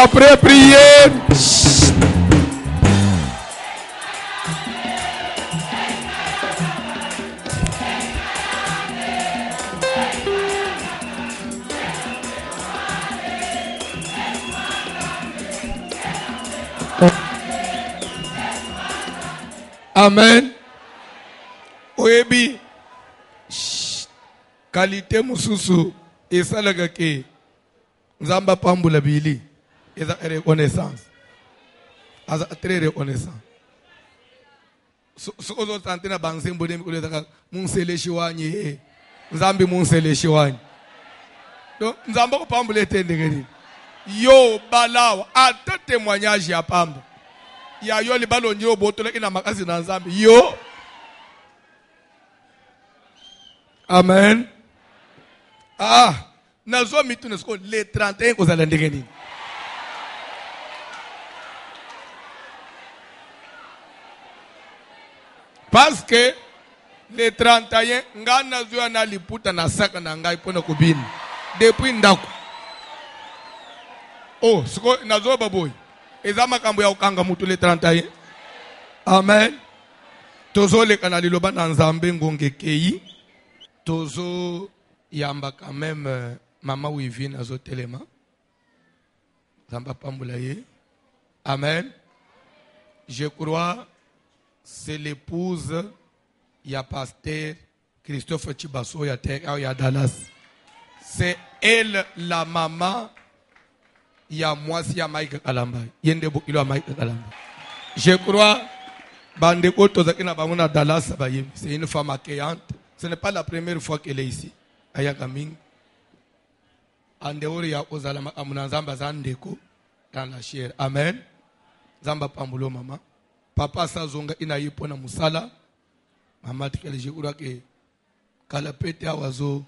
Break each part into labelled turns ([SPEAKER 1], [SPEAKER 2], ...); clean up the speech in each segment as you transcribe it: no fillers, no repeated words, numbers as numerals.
[SPEAKER 1] Après prière, amen. Oyebi qualité mususu esalaka ke nzamba pambula bili eza reconnaissance aza très reconnaissant so ozo tantina bansembo dem ko leza munseleshi wanye nzambi munseleshi wanye donc nzamba ko pambula etendekeni yo balawa ata témoignage ya pamba ya yo libalo nyo botola ina makazi na nzambi yo amen. Nazo mitu nesko le 31 kozala ndenge nini? Parce que le 31 nga nazo na liputa na saka na ngai pona kubini depuis ndako. Oh, siko nazo baboy. Eza makambo ya ukanga mutu le 31. Amen. Tozo le kanali loba na nzambe ngonge kei. Tozo yamba quand même maman Wivine azo telema. Zamba pambulaye. Amen. Je crois c'est l'épouse ya pasteur Christophe Chibaso ya ya Dallas. C'est elle la maman ya mwasi ya Mike Kalamba. Yende bokilo ya Mike Kalamba. Je crois bande koto zakina bamona Dallas bayim. C'est une femme accueillante. Ce n'est pas la première fois qu'elle est ici. Ayakaming. Andeori ya ozalama amuna nzamba zandeko dans la chair. Amen. Zamba pambulo mama. Papa sazonga ina yipo na musala. Mama tikele jikura ke kalapete awazo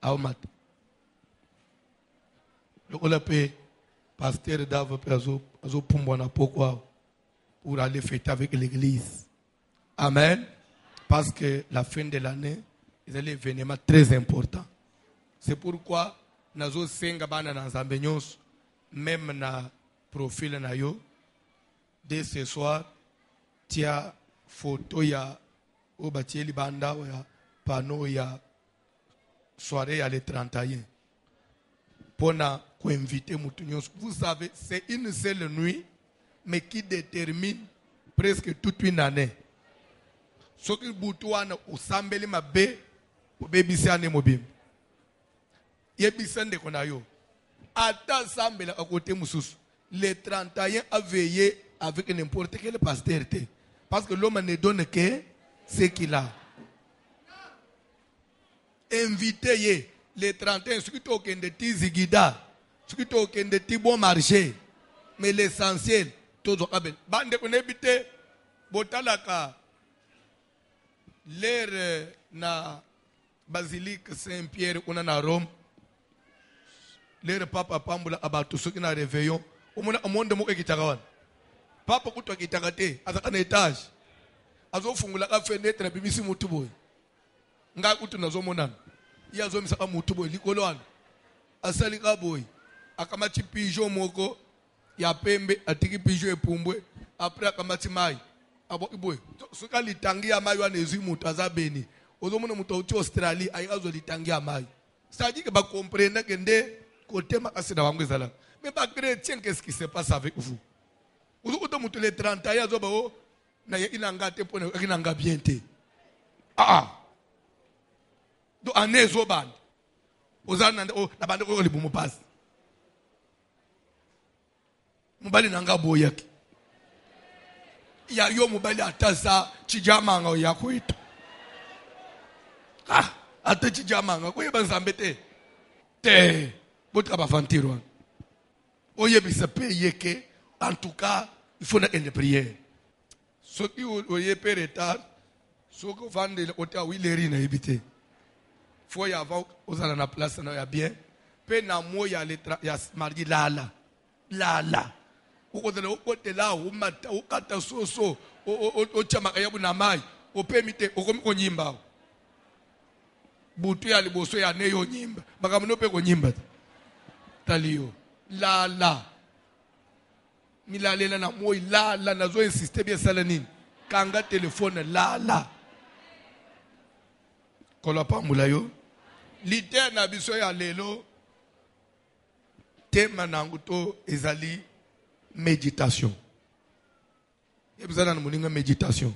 [SPEAKER 1] au mat. Lokola pe pasteur Dave pe azo pumbwa na pokwa pour aller fêter avec l'église. Amen. Parce que la fin de l'année, c'est un événement très important. C'est pourquoi nazo senga bana na nzambe nyonso, même na profil na yo, dès ce soir, tia photo ya obatieli banda ya panneau ya soirée ya le 31. Pona ko inviter mutu nyonso. Vous savez, c'est une seule nuit, mais qui détermine presque toute une année. Soki butuana usambeli mabe ubebisane mobim. Yebisande konayo. Ata sambela à côté mususu. Le 31 a veillé avec n'importe quelle postérité. Parce que l'homme ne donne que ce qu'il a. Invitez le 31, ce qui token de ti zigida, ce qui token de ti bon marché. Mais l'essentiel, tout le monde. Bande konebite botalaka. L'air na basilique Saint-Pierre on a na Rome. L'air papa pambula abatu soki na réveillon. Omona amonde mo ekitagawan. Papa kuto kitagate azaka na étage. Azo fungula ka fenêtre bimisi mutu boy. Nga kutu nazo monana. Ya zo misaka mutu boy likolo an. Asali ka boy. Akamati pigeon moko ya pembe atiki pigeon epumbwe. Après akamati mai. Abo iboy soka litangia mayo anezu mutu azabeni ozomona mutu uti Australie ayazo litangia mayo c'est-à-dire que ba comprendre que nde côté makasina wangu ezala mais ba chrétien qu'est-ce qui se passe avec vous uzo mutu le 30 ans azoba o na inanga te pona inanga bien te do anezo band ozana o na bande ko libumo pass mubali nanga boyaki ya yo mobali atasa chijama nga yakwetu Ah, ate jamanga ko yeba nzambe te botra ba fantirwa oyebisa pe yeke en tout cas il faut une prière ce qui oye pe retard ce que vandele ota wileri na ebite faut y avoir ozala na place na ya bien pe na mo ya letra ya mardi lala ukozela ukotela umata ukata soso o chama ya bunamai o permite okomi konyimba butu ya liboso ya neyo nyimba makamno pe konyimba talio lala milalela na moi lala nazo insister bien sala nini kanga telefone lala kola pambula yo lite na biso ya lelo tema nangu to ezali méditation. Et vous allez nous méditation.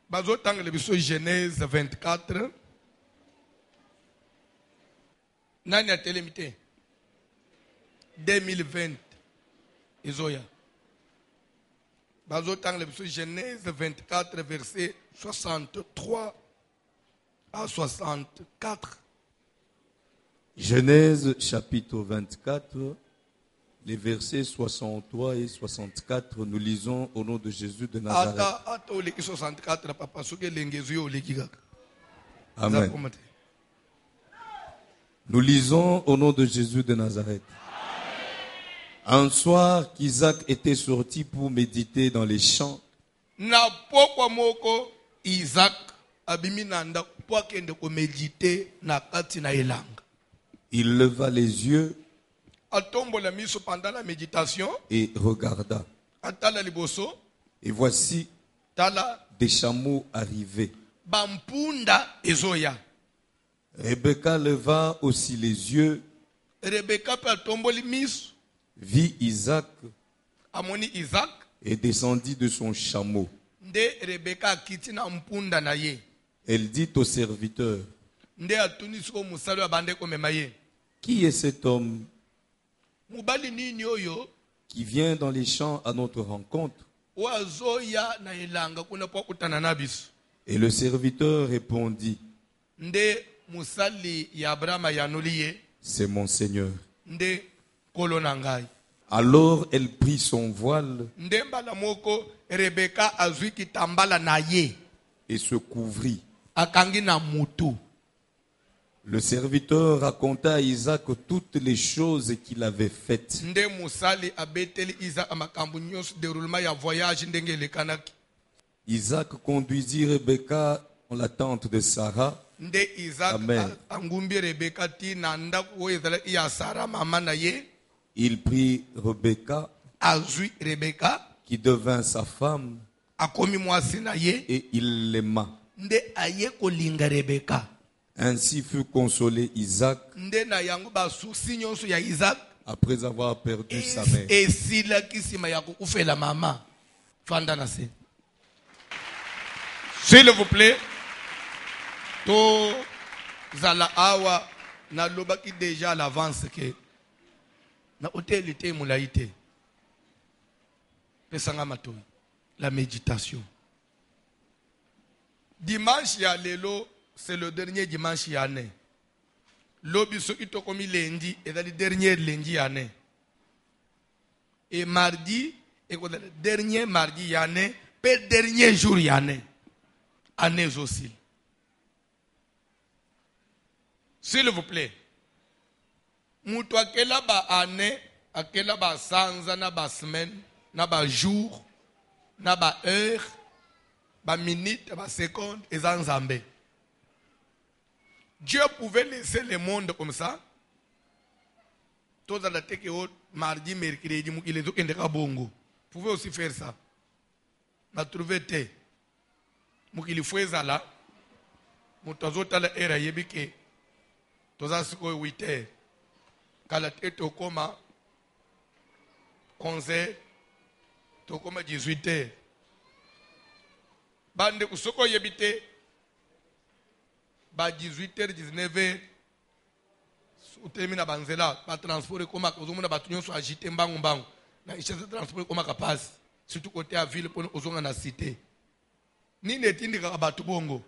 [SPEAKER 1] Bazo tang le biso Genèse 24. Nani a télémité 2020. Ezoya. Bazo tang le biso Genèse 24 verset 63 à 64.
[SPEAKER 2] Genèse chapitre 24. Les versets 63 et 64, nous lisons au nom de Jésus de Nazareth. Amen. Nous lisons au nom de Jésus de Nazareth. Un soir qu'Isaac était sorti pour méditer dans les champs, il leva les yeux
[SPEAKER 1] pendant la méditation
[SPEAKER 2] et regarda. Et voici des chameaux arrivaient. Rebecca leva aussi les yeux, vit Isaac et descendit de son chameau. Elle dit au serviteur, qui est cet homme qui vient dans les champs à notre rencontre? Et le serviteur répondit, c'est mon Seigneur. Alors elle prit son voile et se couvrit. Le serviteur raconta à Isaac toutes les choses qu'il avait faites. Isaac conduisit Rebecca dans la tente de Sarah. Amen. Il prit Rebecca, qui devint sa femme, et il l'aima. Ainsi fut consolé Isaac après avoir perdu sa mère.
[SPEAKER 1] S'il vous plaît, to zala awa na lobaki déjà à l'avance que na hôtel était moulaïté. Pesanga matoi, la méditation. Dimanche ya lelo, c'est le dernier dimanche ya année. Lobi so ito komi lundi, et le dernier lundi ya année. Et mardi, et le dernier mardi ya année, pe dernier jour ya année. Année aussi. S'il vous plaît. Moutou akela ba année, akela ba sanza, na ba semaine, na ba jour, na ba heure, ba minute, ba seconde, et zanzambe. Dieu pouvait laisser le monde comme ça. Tous à la tête mardi, mercredi, il est au Bongo. Vous pouvez aussi faire ça. Ma trouvé te. Mukili fweza la. Mutazota la era yebike. Toza siko 8h. Kala tete okoma 11h. Tokoma 18h. Bande kusoko yebite. Ba 18h, 19h. Ou termine banzela. Ba transport koma. Ozomuna batunyo so agite mbangu mbangu. Na icheze transport koma kapasi. Surtout côté à ville pour ozonga na cité. Ni netindika abatu bongo.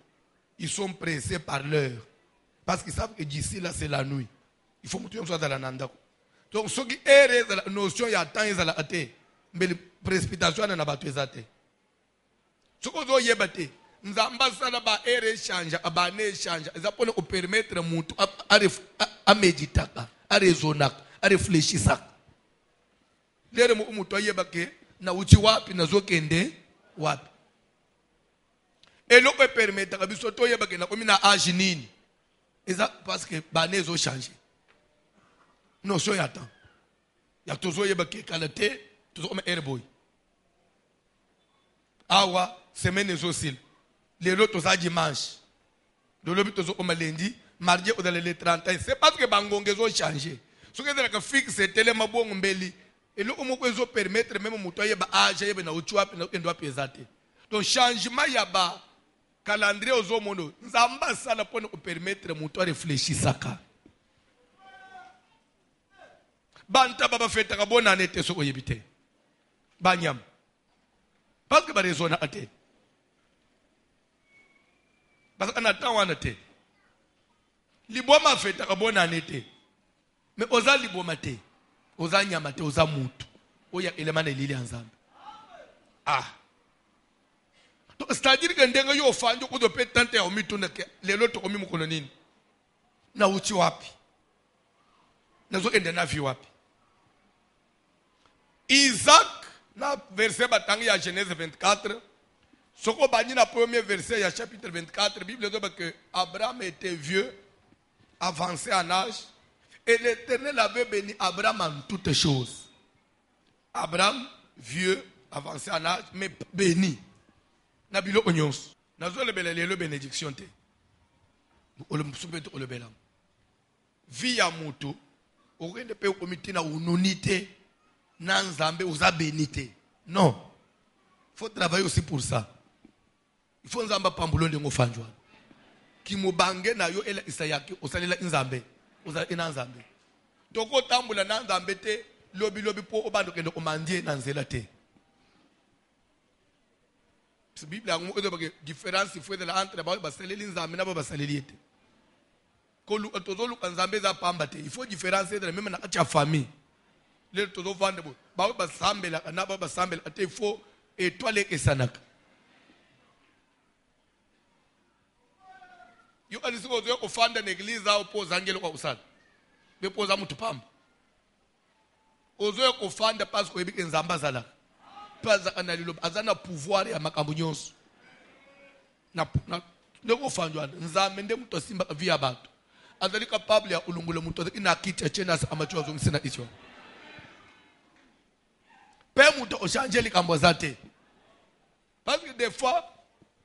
[SPEAKER 1] Ils sont pressés par l'heure. Parce qu'ils savent que d'ici là, c'est la nuit. Il faut que tu sois dans la nanda. Donc, ce qui est la notion, il y a temps, il y a la athée. Mais la précipitation, il y a la athée. Ce que vous avez nzamba sala ba ere chanja abane chanja ezapone ku permettre mutu a meditaka a raisonaka a réfléchissaka lere mu mutu ayeba ke na uchi wapi na zokende wapi eloko permettre biso to yeba ke na komi na âge nini eza parce que bane zo changer notion ya temps ya tozo yeba ke kalate tozo comme airboy awa semaine zo sil les autres ça dimanche. De l'autre comme lundi, mardi ou dans les 30 ans. C'est parce que bangonge ont changé. Ce que c'est que fixe c'est le mabon mbeli. Et le homo ko permettre même mutoye ba âge yebe na uchwa na endo pesate. Donc changement ya ba calendrier ozo mono. Nzamba sala pona ko permettre muto réfléchir saka. Banta baba feta ka bona nete so oyebite. Banyam. Parce que ba raison na ate. Parce qu'on attend on était. Liboma fait ta bonne année. Mais oza liboma te. Oza nyamate oza mutu. Oya élément de l'île ensemble. Ah. Donc c'est-à-dire que ndenga yo fanjo ko do petante o mituna ke les autres ko mi mukono nini. Na uchi wapi. Na zo ende na vi wapi. Isaac na verset batangi ya Genèse 24. Ce qu'on a dit dans le premier verset, il y a chapitre 24, la Bible dit que Abraham était vieux, avancé en âge, et l'Éternel avait béni Abraham en toutes choses. Abraham, vieux, avancé en âge, mais béni. Nabilo onyos. Nazo le bénédiction te. Le bélam. Via mutu, aucun de pays comité na unité, nanzambe osa bénité. Non. Il faut travailler aussi pour ça. Il faut nzamba pambulo ndengo fanjwa. Kimubange na yo ela isayaki osalela nzambe. Osala ina nzambe. Toko tambula na nzambe te lobi po obando kende omandie na nzela te. La Bible a une différence il faut de la entre ba basaleli nzambe na ba basaleli te. Ko lu tozolu nzambe za pamba te. Il faut différencier de même na cha famille. Le tozo vande bo. Ba basambela na ba basambela te il faut étoile que sanaka. Yo alisi ko zo kufanda na iglesia au poza angelo kwa usala. Be poza mtu pamba. Ozo kufanda parce que ebike nzamba zala. Paza analilo azana pouvoir ya makambo nyonso. Na ndeko fanjwa nzambe nde mtu simba via bantu. Azali capable ya ulungula mtu ina kicha chena amacho azongisina icho. Pe mtu oshangeli kambo zate. Parce que des fois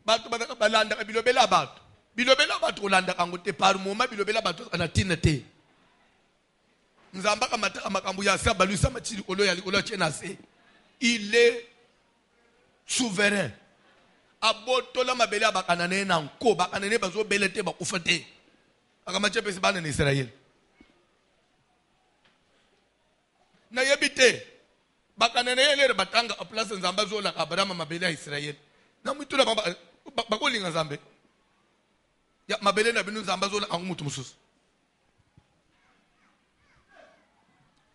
[SPEAKER 1] bantu balanda bilobela bantu. Bilobela batu olanda kangote par moment bilobela batu anatina te. Nzamba kamata makambu ya sa balusa machili olo ya olo chena se. Il est souverain. Abotola mabele abakanane na nko bakanane bazo belete bakufate. Akamache pesi bana ni Israel. Na yebite bakanane yele batanga a place nzamba zo la Abraham mabele ya Israel. Na mutula bakolinga nzambe. Ya mabele na binu nzamba zo la mutu mususu.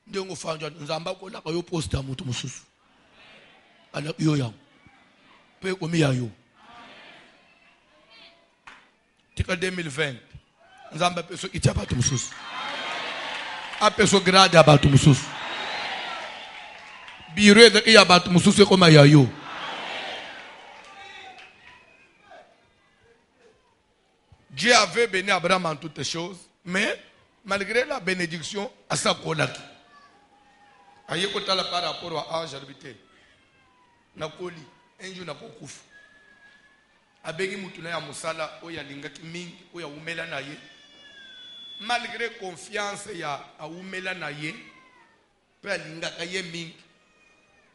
[SPEAKER 1] Ndengo fanja nzamba ko la yo posta mutu mususu. Ala yo ya. Pe komi ya yo. Tika 2020. Nzamba peso ichapa tu mususu. A peso grade abatu mususu. Biro de ya abatu mususu koma ya yo. Dieu avait béni Abraham en toutes choses, mais malgré la bénédiction, à sa kolaki. Aye kotala par rapport à âge habité. Nakoli, un jour nakokufu. Abegi mutuna ya musala oya lingaki mingi oya umela na ye. Malgré confiance ya umela na ye, pe lingaka ye mingi.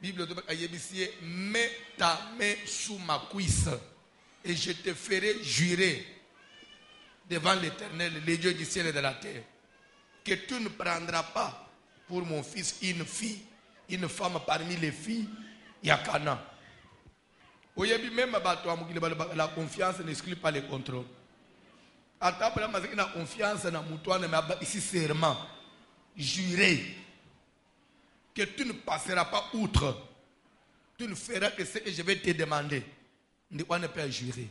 [SPEAKER 1] Bible de ayebisiye, mets ta main sous ma cuisse et je te ferai jurer devant l'Éternel, les dieux du ciel et de la terre, que tu ne prendras pas pour mon fils une fille, une femme parmi les filles Yakana. Oyebi même bato amukile la confiance n'exclut pas le contrôle. Ata Abraham a une confiance dans Moutouane, mais ici serment, juré que tu ne passeras pas outre. Tu ne feras que ce que je vais te demander. Ne pas pas jurer.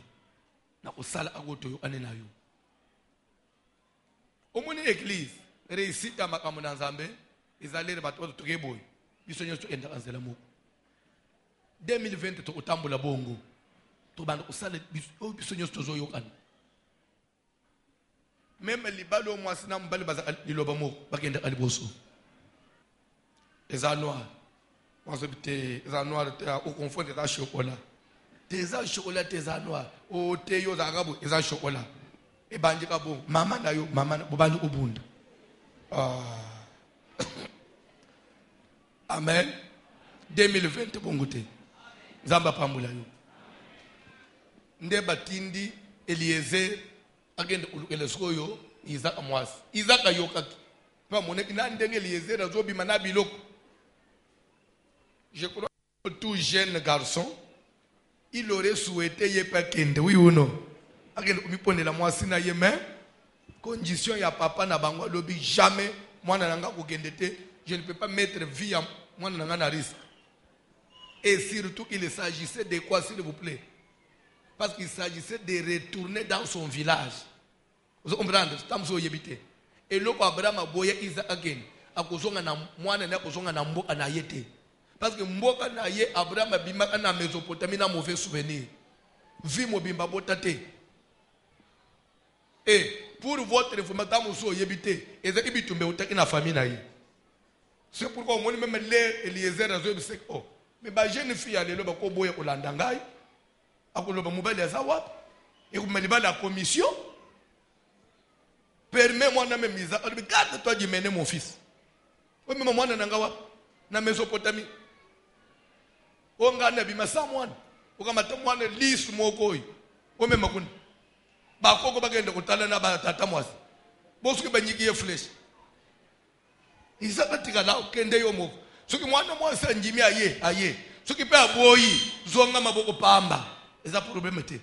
[SPEAKER 1] Na osala agoto yo ane na yo. Omoni église réussite à makambo na Nzambe, ezalere bato to keboy. Biso nyoso enda kanzela moko. 2020 to otambola bongo. To banda osala biso nyoso tozo yokana. Même libalo mwasina mbali baza liloba moko bakenda aliboso. Eza noir. Moi c'est eza noir au confond de chocolat. Tes chocolat tes noir. O te yo za gabo eza chocolat. E banje ka bon mama na yo mama bobandi obunda. Amen. 2020 bongote. Zamba pambula yo. Nde batindi Eliezer agenda ulukele soyo Isaac mwasi. Isaac ayokaki. Pa mone ina ndenge Eliezer azobi manabi loko. Je crois que tout jeune garçon il aurait souhaité y pas kende oui ou non. Agenda kumipone la mwasi na ye mais condition ya papa na bango lobi jamais mwana nanga kokendete je ne peux pas mettre vie à mwana nanga na risque. Et surtout il s'agissait de quoi s'il vous plaît? Parce qu'il s'agissait de retourner dans son village. Vous comprenez? Tamso yebite. Et loko Abraham aboya Isaac again. Akozonga na mwana na akozonga na mboka na yete. Parce que mboka na ye Abraham abimaka na Mésopotamie na mauvais souvenir. Vie mobimba botate. Et pour votre information so yebite, ezaki bitumbe utaki na famille na ye. C'est pourquoi on même les Eliezer azo bisek oh. Mais ba jeune fille alelo ba ko boya kolanda ngai. Akoloba mobali azawa. Et vous me la commission. Permets-moi de me mise. Garde-toi de mener mon fils. Oui, mais moi, na Mésopotamie. On a un bima someone. On a un liste mokoi. On me makun. Ba koko bagenda kutala na ba tata mwasi. Bosu ke banyiki ye flesh. Isaka tikala okende yo moko. Soki mwana mwasi anjimi aye. Soki pe aboyi zonga maboko pamba. Eza problème te.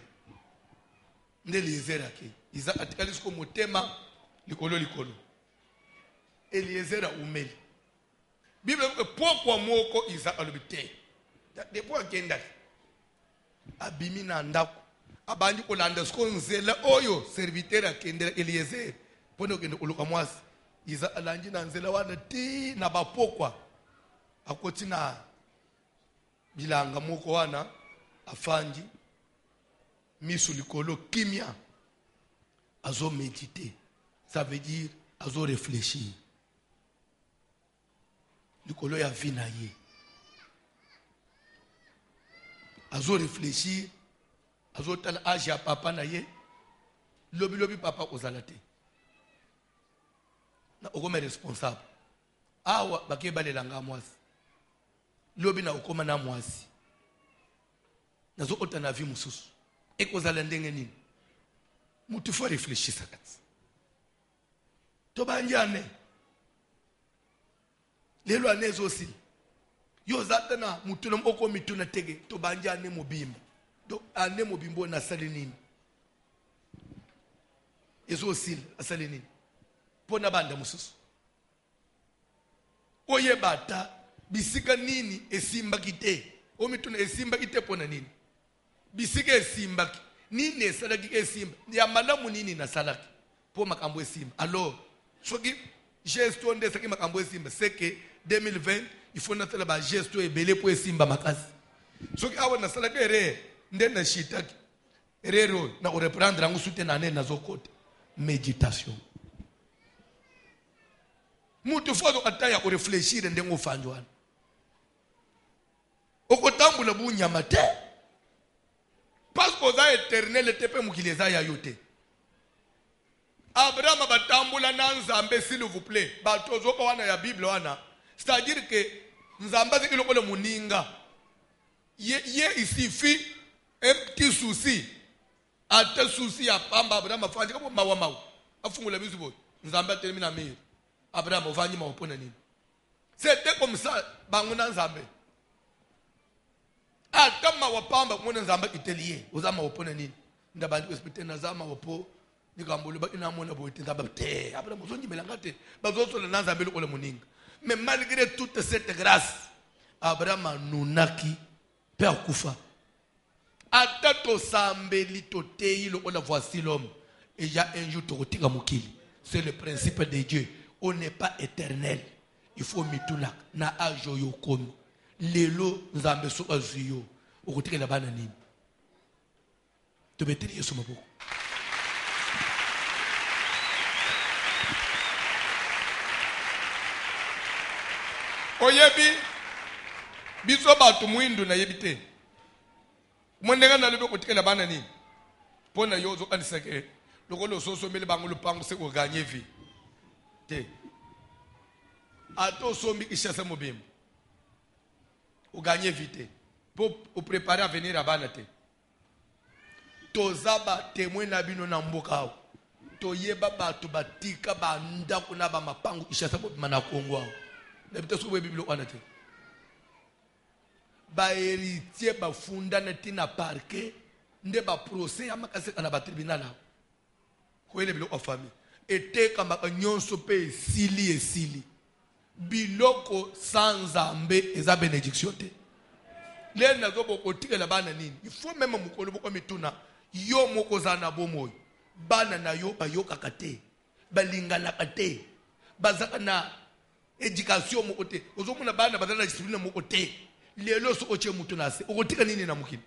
[SPEAKER 1] Nde Eliezer ake. Isaka tikali siko motema likolo. Eliezer a umeli. Bible dit que pourquoi moko Isaac alobite. Depuis akenda. Abimi na ndako. Abandi kolanda sko nzela oyo serviteur akendela Eliezer. Pone okende oluka mwasi. Isaac alanji na nzela wana ti na bapokwa. Akoti na bilanga moko wana afanji misu likolo kimia. Azo méditer. Ça veut dire azo réfléchir. Likolo ya vie na ye. Azo réfléchir. Azo tal âge ya papa na ye. Lobi papa ozalate. Na okome responsable. Awa bake balelanga mwasi. Lobi na okoma na mwasi. Nazo ota na vie mususu. Ekozala ndenge nini? Mutu faut réfléchir ça. Tobanjane. Lelo anezo aussi. Yo zatana mutu oko mituna tege tobanjane mobimba. Donc ane mobimbo na salinini. Ezo aussi asalinini. Pona banda mususu. Oye bata bisika nini esimba kite. O mituna esimba kite pona nini? Bisika esimba ki. Nini esalaki esimba. Ya malamu nini na salaki. Po makambo esimba. Alors soki gestion de ce qui m'a cambré simba c'est que 2020 il faut notre la gestion et belé pour simba makasi soki awa na sala kere ndena shitaki erero na reprendre angu soute na nene na zokote méditation mutu fodo ataya ko réfléchir ndengo fanjwana okotambula bunyama te parce que za éternel tepe mukileza ya yote. Abraham batambula na Nzambe s'il vous plaît. Batozoka wana ya Bible wana. C'est-à-dire que Nzambe ziki lokole muninga. Il suffit un petit souci. Ate souci ya pamba Abraham afanje kama mawa. Afungula bizu boy. Nzambe termina mire. Abraham ofanyi mawopona nini. C'était comme ça banguna Nzambe. kama wapamba kumona nzamba itelier uzama wopona nini ndabandi kwesipite nazama wopo nikambulu ba inamona boite nzamba te abra muzonji melangate bazosola nanzamba lokole muninga mais malgré toute cette grâce Abraham anunaki pe akufa ata tosambeli toteyi lokola voici l'homme et il y a un jour tokotika mokili. C'est le principe de Dieu. On n'est pas éternel. Il faut mituna na ajo yo komi. Lelo nzambe so azuyo. Okotika la bana nini. To beteli yesu maboko. Oyebi biso batu mwindu na yebite. Mwendenga na lebe okotika la bana nini. Pona yozo anisake. Lokolo soso mele bango lupango se ko gagner vie. Te. Ato sombi ishasa mobimbo. O gagner vite. Pour préparer à venir à Banate. Tozaba témoin na bino na mboka o. Toyeba bato batika ba ndako na ba mapango ishasa mobimbo na Kongo. Na bito so bibilo wanate. Ba héritier ba funda na tina parquet nde ba procès amakase kana ba tribunal. Kwele biloko wa famille ete kamba nyonso pe esili biloko sans nzambe eza bénédiction te le nazo bokotikela bana nini il faut même mukolo boko mituna yo moko zana bomoyo bana na yo bayokaka te balinganaka te bazaka na éducation moko te ozomona bana bazana discipline moko te lelo so oche mutu na se okotika nini na mukini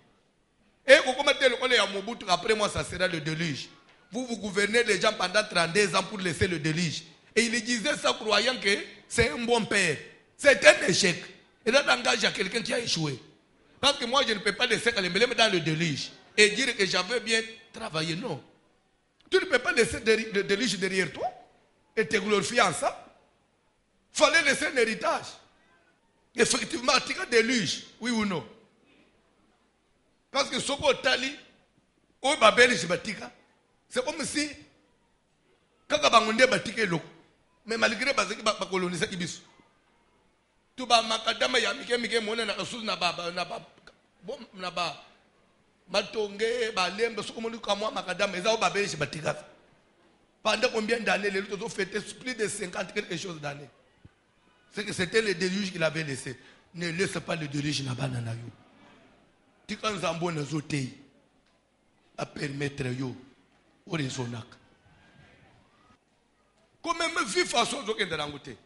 [SPEAKER 1] kokoma te lokole ya Mobutu après moi ça sera le déluge. Vous gouvernez les gens pendant 32 ans pour laisser le déluge. Et il disait ça croyant que c'est un bon père. C'est un échec. Et là, t'engages à quelqu'un qui a échoué. Parce que moi, je ne peux pas laisser Kalembele dans le déluge et dire que j'avais bien travaillé. Non. Tu ne peux pas laisser le déluge derrière toi et te glorifier en ça. Il fallait laisser un héritage. Effectivement, tu as un déluge. Oui ou non? Parce que Soko Tali, au Babel, je batika. C'est comme si kaka bangonde batike loko mais malgré bazaki ba coloniser ibiso to ba makadama ya mike mona na kasu na baba na ba matonge ba lembe so komoni kamwa makadama ezao babeli batika pendant combien d'années les autres ont fêté plus de 50 quelque chose d'années. C'est que c'était le déluge qu'il avait laissé. Ne laisse pas le déluge na bana na yo tikan zambo na zotei à permettre yo Orizonak. Comme même vie façon de faire des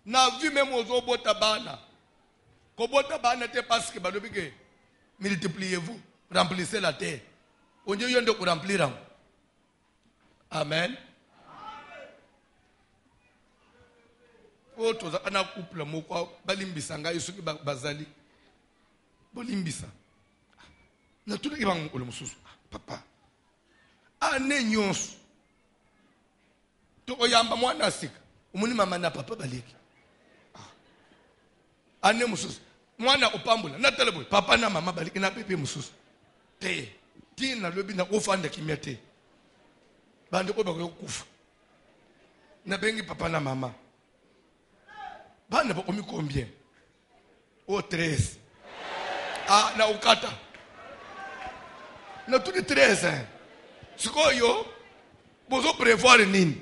[SPEAKER 1] na vie même aux obota bana. Kobota bana te parce que balobike multipliez-vous, remplissez la terre. On dit yon de remplir. Amen. Oto za ana couple moko balimbisa ngai soki bazali. Bolimbisa. Na tout le monde le mususu papa ane nyonso to oyamba mwana sika umuni mama na papa baleki ane mususu mwana opambula na telebo papa na mama baleki na pepe mususu te tina lobi na ofanda kimia te bande ko bakokufa na bengi papa na mama bana ba komi combien o 13 na ukata na tous les 13 ans. Ce que yo, vous prévoir nini.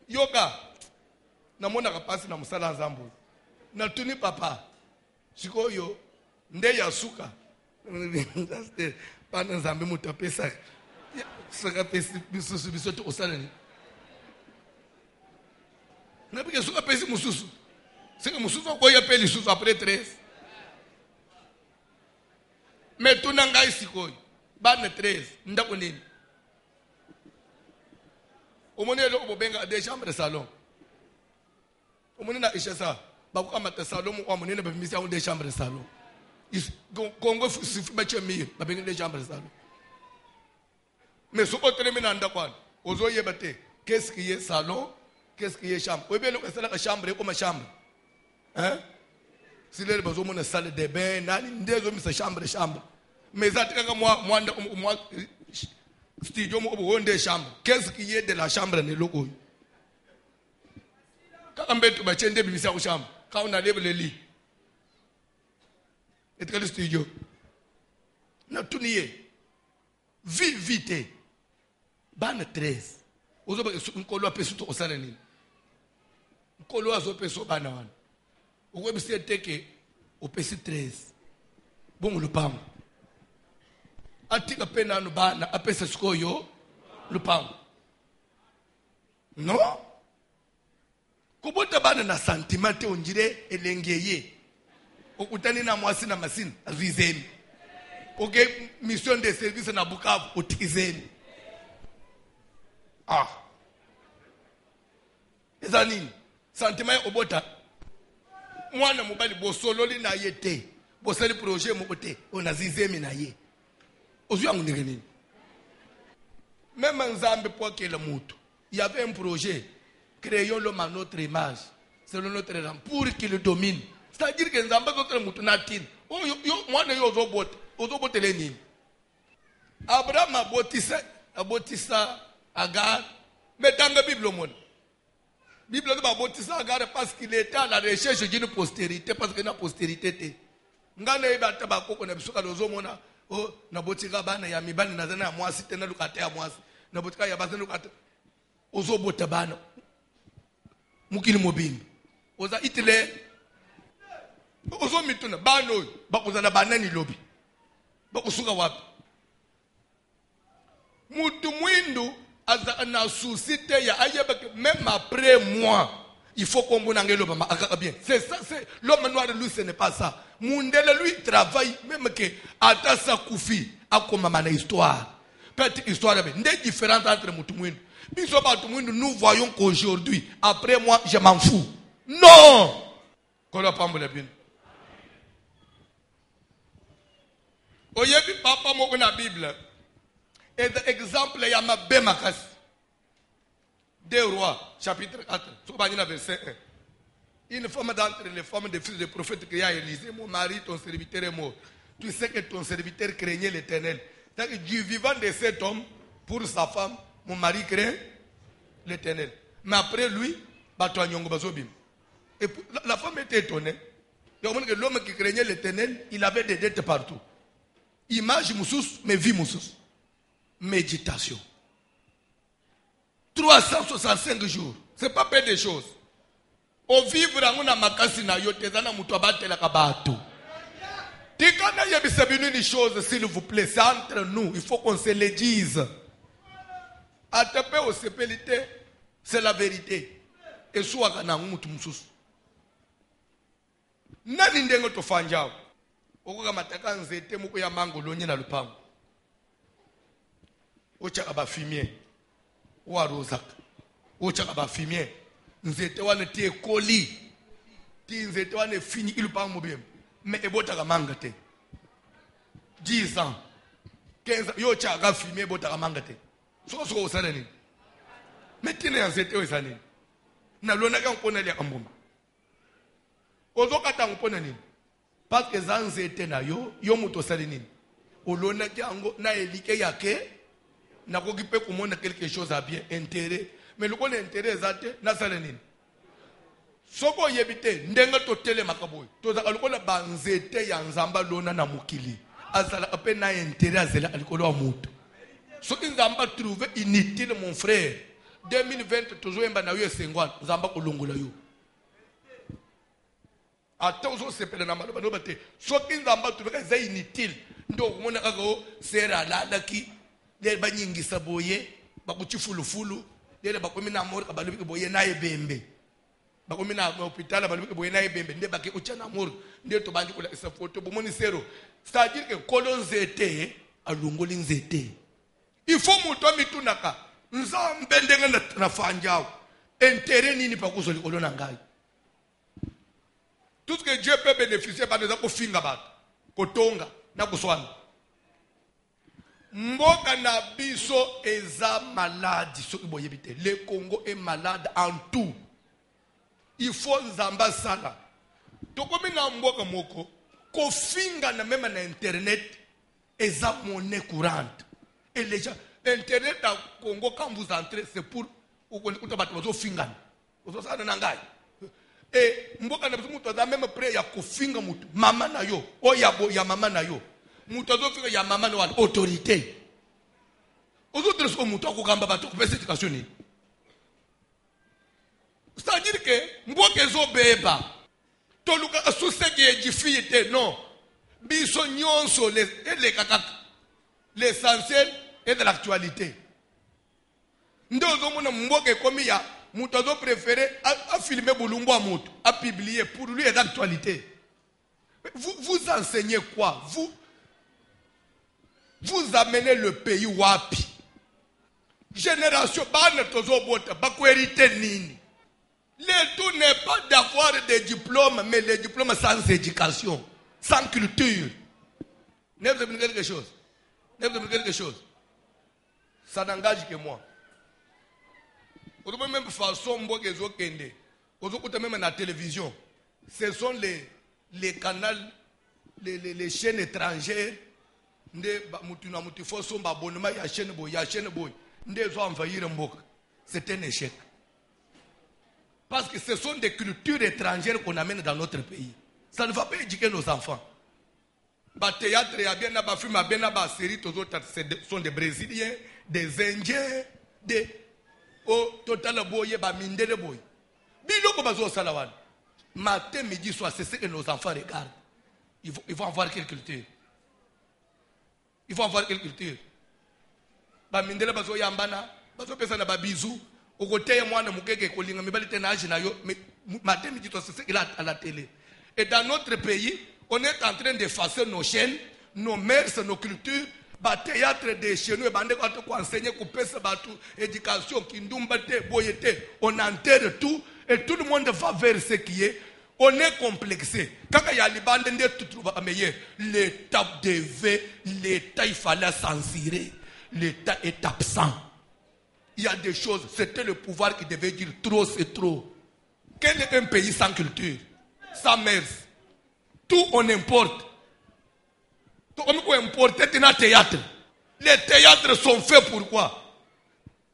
[SPEAKER 1] Yoga, na mona kapasi na musala nzambo. Na tuni papa. Ce que yo, nde ya suka. Pana nzambe mutapesa. Saka pesi biso to osala ni. Na bike suka pesi mususu. C'est que mususu ko ya peli susu après 13. Mais tout n'a pas ici quoi. Bane 13, ndako nini. Omone lo bobenga des chambres de salon. Omone na ishasa, ba ko amata salon mo omone na ba misi des chambres de salon. Congo sifu ba chemi, ba benga des chambres de salon. Mais ce qu'on termine ndako an, ozo yebate, qu'est-ce qui est salon, qu'est-ce qui est chambre. Ou bien le c'est la chambre comme chambre. Hein? Si les besoins de salle de bain, nani ndezo misa chambre. Mais ça moi studio mo de chambre. Qu'est-ce qui est de la chambre ne loko? Quand on met ba chende bimisa ko chambre. quand on enlève le lit. Et dans le studio. On a tout nié. Vite. Ban 13. Ozo nkolo apesu to osana nini. Nkolo azopeso bana wana. Okwebise teke opesi 13. Bongo lupango. Atika pena no bana apesa sikoyo lupango. No? Kubota bana na santimate onjire elengeye. Okutani na mwasi na masini azizeni. Okay, mission de service na Bukavu utikizeni. Eza nini? Santima obota. Mwana mobali bosololi na yete. Bosali projet mokote onazizemi na ye. Ozu yangu ndenge nini? Même Nzambe pour que le mutu. Il y avait un projet. Créons l'homme à notre image. Selon notre rang. Pour qu'il domine. C'est-à-dire que Nzambe notre mutu natin. Mwana yo ozobote. Ozobote le nini? Abraham abotisa Agar. Mais dans la Bible au monde. Bible a botisa Agar parce qu'il était à la recherche d'une postérité. Parce qu'il y a une postérité. Ngana eba tabako kona bisuka lozomona. Oh, nabotika bana ya mibani nazana ya mwasi tena lukate ya mwasi. Nabotika ya bazana lukate. Ozo bota bana. Mukini mobimbi. Oza itile. Ozo mituna. Bano. Bakuzana banani lobi. Bakusuka wapi. Mutu mwindu. Aza na susite ya ayebeke. Même après moi. Il faut qu'on vous n'engage pas bien. C'est ça, c'est l'homme noir lui, ce n'est pas ça. Mundele lui travaille même que Atasa Koufi a comme ma histoire. Petite histoire, des différences entre Moutoumouine. Nous voyons qu'aujourd'hui, après moi, je m'en fous. Non! Qu'on a pas mon bien. Oyebi papa mo na Bible. Et exemple, il y a ma bémakas. 2 Rois, chapitre 4, verset 1. Une femme d'entre les femmes des fils des prophètes qui a Élisée, mon mari, ton serviteur est mort. Tu sais que ton serviteur craignait l'Éternel. C'est-à-dire que du vivant de cet homme, pour sa femme, mon mari craint l'Éternel. Mais après lui, et la femme était étonnée. L'homme qui craignait l'Éternel, il avait des dettes partout. Image moussous, mais vie moussous. Méditation. 365 jours. Ce n'est pas peu de choses. Au vivre en una makasi na yote zana mutu abatela kabato. Tikana yebisabinu ni choses s'il vous plaît, c'est entre nous, il faut qu'on se le dise. Atape au sepelité, c'est la vérité. Et soit kana mutu mususu. Nani ndengo tofanjao. Okoka mataka nzete muko ya mango lonye na lupango. Ocha abafimie. Ou Rosak, ou Chakaba Fimien, nous étions en été colis, nous étions en fini, il pas mobile, mais et botaka mangate. 10 ans, 15 ans, yo Chaka Fimien, botaka mangate. So au salani. Mais tu n'es en été au salani. Na l'onaka on connaît les ambomba. Ozoka on connaît ni. Parce que zan zete na yo muto salini. Olonaka ango na elike yake. Na kokipe kumona quelque chose à bien intérêt mais le connaît intérêt zate na salenine soko yebite ndenga to tele makaboy to za alikola banzete ya nzamba lona na mukili azala ape na intérêt azela alikolo amuto soki nzamba trouver inutile mon frère 2020 toujours emba na yo sengwana nzamba kolongola yo ata uzo sepela na maloba no bate soki nzamba trouver za inutile ndo kumona kako sera lalaki les banyingi saboye bakuchifulufulu les bakomina amor kabalubike boye na ebembe bakomina hôpital balubike boye na ebembe nde bake uchana amor nde to bangi kula isa photo bomoni sero c'est-à-dire que kolonzete alungoli nzete il faut muto mitunaka nzambe ndenga na fanjao intérêt nini pa kuzoli kolona ngai tout ce que Dieu peut bénéficier par des akofinga bat kotonga na kuswana. Mboka na biso eza malade. Le Congo est malade en tout. Il faut nzamba sala. Tokomi na mboka moko kofinga na même na internet eza monnaie courante. Et les gens internet à Congo quand vous entrez c'est pour finga. Et mboka na biso mutu aza même prêt ya kofinga mutu mama na yo o ya mama na yo mutu azofinga ya mama na wana autorité ozotre siko mutu akokamba bato kopesa éducation nini. C'est-à-dire que mboka ezobeba tolukaka suseki ejifie te non biso nyonso eleka kaka l'essentiel est de l'actualité. Nde ozomona mboka ekomi ya mutu azo préféré à filmer Boulumbo à mutu, à publier pour lui et d'actualité. Vous enseignez quoi? Vous amenez le pays wapi? Génération bana tozo bota bakwérité nini? Le tout n'est pas d'avoir des diplômes, mais les diplômes sans éducation, sans culture. Ne vous avez quelque chose? Ne vous avez quelque chose? Ça n'engage que moi. De la même façon, même à la télévision, ce sont les canaux, les chaînes étrangères. C'est un échec. Parce que ce sont des cultures étrangères qu'on amène dans notre pays. Ça ne va pas éduquer nos enfants. Le théâtre, ce sont des Brésiliens, des Indiens, des... Oh, total boye ba mindele boy. Biloko bazo salawan. Matin, midi, soir, c'est ce que nos enfants regardent. Ils vont avoir quelle culture? Ils vont avoir quelle culture? Ba mindele bazo yambana, bazo pesa na ba bisou. Au côté moi na mukeke kolinga mibali tena age na yo. Matin, midi, soir, c'est ce qu'il a à la télé. Et dans notre pays, on est en train d'effacer nos chaînes, nos mœurs, nos cultures. Théâtre de chez nous, éducation, on enterre tout et tout le monde va vers ce qui est. On est complexé. Quand il y a les bandes l'État devait, l'État il fallait censurer. L'État est absent. Il y a des choses, c'était le pouvoir qui devait dire trop c'est trop. Quel est un pays sans culture, sans mœurs? Tout on importe. Comme on importe un théâtre. Les théâtres sont faits pour quoi?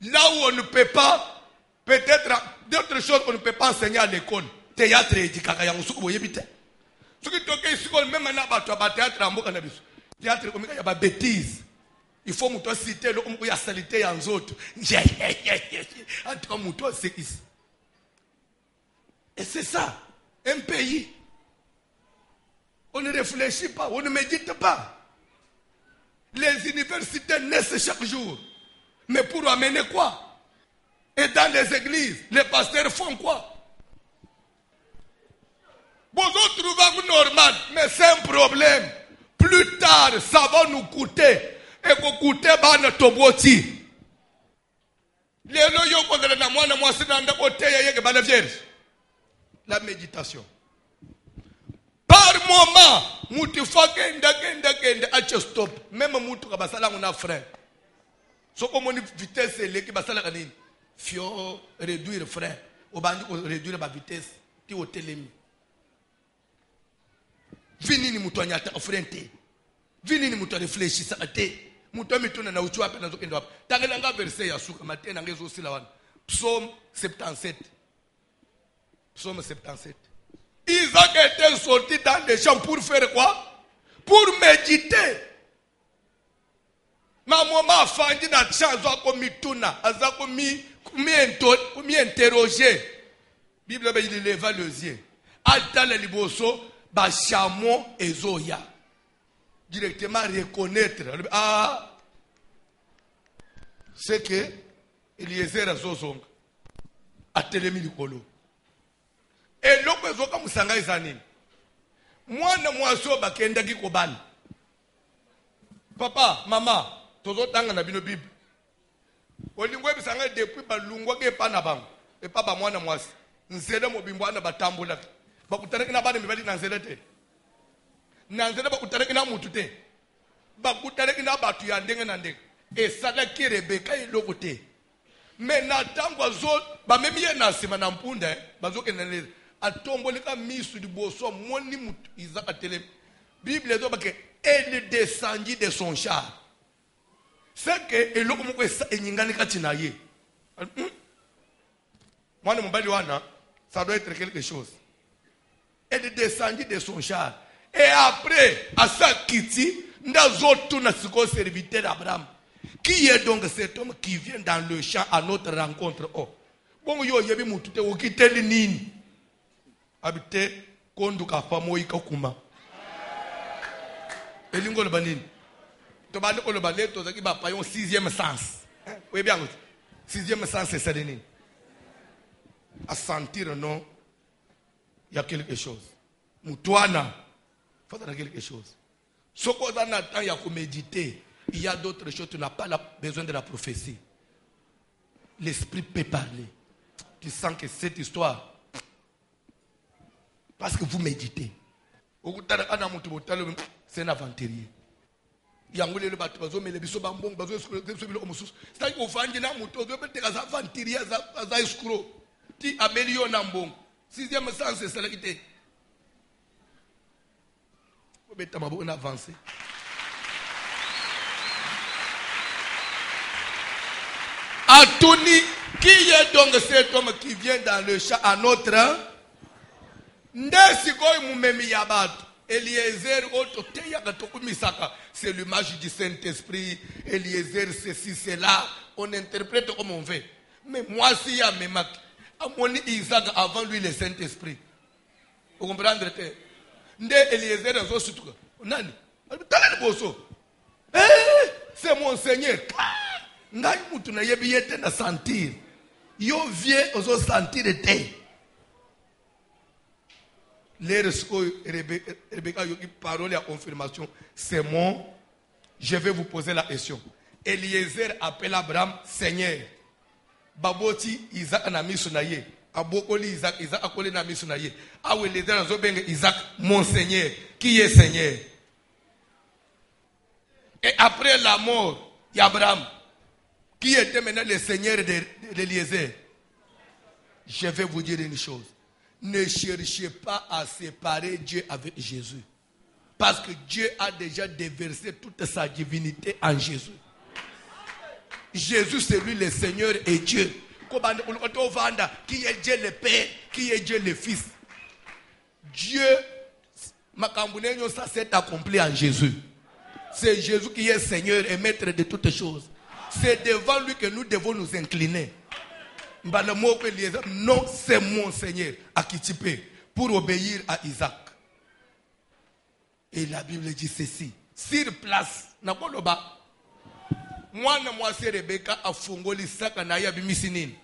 [SPEAKER 1] Là où on ne peut pas, peut-être d'autres choses qu'on ne peut pas enseigner à l'école. Théâtre et éducation. Ce qui toque ici, même un théâtre en boka nabiso. Théâtre comme il y a des bêtises. Il faut que citer le il y a salité en autres. En tout cas, c'est ici. Et c'est ça, un pays. On ne réfléchit pas, on ne médite pas. Les universités naissent chaque jour. Mais pour amener quoi? Et dans les églises, les pasteurs font quoi? Vous trouvez normal, mais c'est un problème. Plus tard, ça va nous coûter. Et vous coûter ban toboti. La méditation. Par moment, mutu kende ache stop. Même mutu kabasala on a frein. So comme on vitesse le ki basala kanini. Fio réduire frein. Obandi ko réduire ba vitesse ti otelemi. Vini ni mutu anyata frente. Vini ni mutu réfléchir ate. Mutu mituna na uchu apena zokendo hapa. Tangelanga verset ya suka matena ngezo sila wana. Psaume 77. Psaume 77. Isaac était sorti dans les champs pour faire quoi? Pour méditer. Ma maman fandi na chanzo ako mituna, azako mi interroger. Bible il leva les yeux. Atala liboso ba chameau ezoya. Directement reconnaître. Ah, c'est que Eliezer azozonga. Atelemi likolo. Et l'autre chose comme ça ngay zanini. Moi na mwaso bakenda ki kobana. Papa, maman, tozo tanga na bino Bible. Olingwe bisanga depuis balungwa ke pana bango. Et papa mwana mwasi. Nzela mobimbo na batambula. Bakutana na bana mibali na nzela te. Na nzela bakutana na mutu te. Bakutana na batu ya ndenge na ndenge. Et sala ki Rebeka eloko te. Mais na tangwa zo ba memi ye na sima na mpunda bazo kenele. Atombolika misu du bosso moni mutu Isaac télé. Bible doit que elle descendit de son char. C'est que eloko moko enyingani kati na ye. Mwana mbali wana ça doit être quelque chose. Elle descendit de son char. Et après, à sa kiti, Ndazotuna Siko serviteur d'Abraham. Qui est donc cet homme qui vient dans le champ à notre rencontre? Oh. Bon, yo, yebi mutute, okiteli nini. Habite, konduka famoika kuma. Elingo le banini. Tobande ko le balé, tozaki ba payon sixième sens. Oui, bien, sixième sens, c'est ça de nini. À sentir, non, il y a quelque chose. Moutouana, il faut quelque chose. Ce qu'on attend, il y a qu'à méditer. Il y a d'autres choses, tu n'as pas besoin de la prophétie. L'esprit peut parler. Tu sens que cette histoire, parce que vous méditez. C'est un aventurier. Il y a un peu de bateau, mais les bisous bambons, c'est-à-dire qu'on va dire que c'est un aventurier, c'est un escroc. Tu améliores Nambong. Sixième sens, c'est ça qui est. On a avancé. Anthony, qui est donc cet homme qui vient dans le champ à notre Eliezer, c'est l'image du Saint-Esprit. Eliezer, ceci, cela. On interprète comme on veut. Mais moi, si il y a mes marques, à mon Isaac avant lui le Saint-Esprit. Vous comprenez? Eliezer, c'est mon Seigneur. Ngai mutu na yebi yete na sentir. Yo vie ozo sentir ete. Rebecca yoki parole à confirmation. C'est mon. Je vais vous poser la question. Eliezer appelle Abraham Seigneur. Baboti Isaac na misu na ye. Abokoli Isaac akole na misu na ye. Awe Eliezer na zo benge Isaac mon Seigneur. Qui est Seigneur? Et après la mort d'Abraham, qui était maintenant le Seigneur d'Eliezer? Je vais vous dire une chose. Ne cherchez pas à séparer Dieu avec Jésus. Parce que Dieu a déjà déversé toute sa divinité en Jésus. Jésus, c'est lui le Seigneur et Dieu. Qui est Dieu le Père, qui est Dieu le Fils. Dieu, ça s'est accompli en Jésus. C'est Jésus qui est Seigneur et Maître de toutes choses. C'est devant lui que nous devons nous incliner. Non, c'est mon Seigneur à qui tu peux pour obéir à Isaac. Et la Bible dit ceci. Sur place, moi, c'est Rebecca a fungoli saka na ya bimisinini.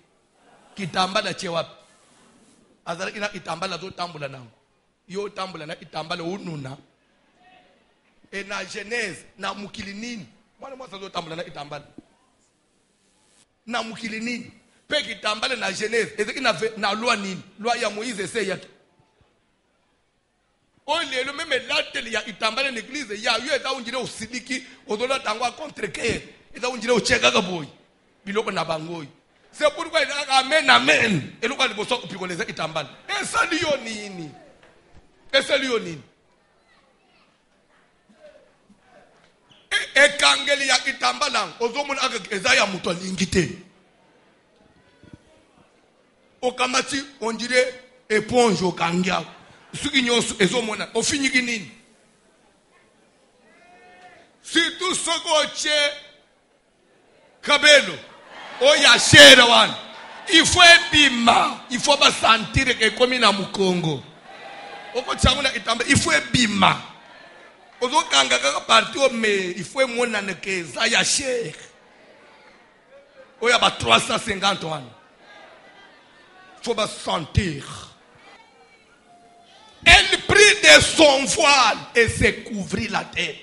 [SPEAKER 1] Kitambala chewapi. Azalaki na kitambala zo tambula nango. Yo tambula na kitambala ununa. Et na Genèse, na mukili nini. Moi, zo tambula na kitambala. Na mukili nini. Pe kitambala na Genèse. Ezeki na loi nini. Loi ya Moïse ese yaki. Oye, le même latel ya kitambala l'église. Ya yu eza unjire usidiki. Odola tangwa contre kere. Eza unjire ucheka kaboy. Biloko na bangoy. C'est pourquoi il a amen amen. Et le quoi le bosso picoleza kitambala. Et ça liyo nini. Et ça liyo nini. Et kangeli ya kitambala. Ozomuna eza ya muto lingite. Okamati on dirait éponge au kangia. Suki nyonso ezomona. Ofinyiki nini. Surtout sokoche kabelo. Oya shere wan. Il faut ebima. Il faut pas sentir que comme na mukongo. Oko changuna kitamba. Il faut ebima. Ozo kanga kaka parti o me. Il faut mona neke zaya shere. Oya ba 350 wan. Il faut pas sentir. Elle prit de son voile et se couvrit la tête.